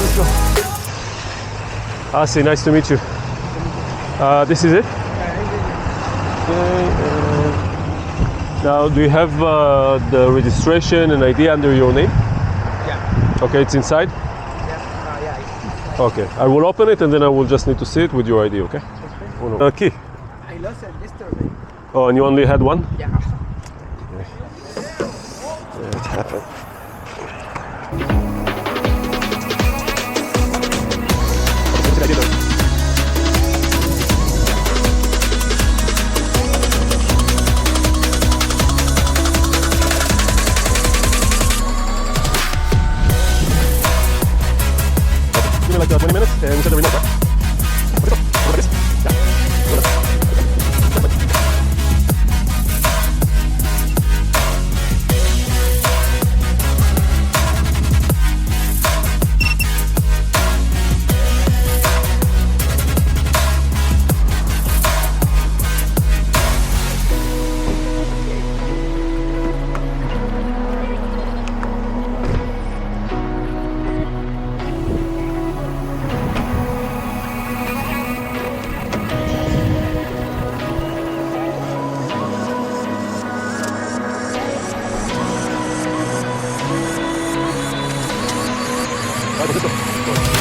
Let's go. Asi, nice to meet you. This is it? Okay. Now, do you have the registration and ID under your name? Yeah. Okay, it's inside? Yeah. Okay, I will open it and then I will just need to see it with your ID, okay? Key. I lost it yesterday. Oh, and you only had one? Yeah. Yeah, it happened. Give me like 20 minutes and set the remote, right? Let's go.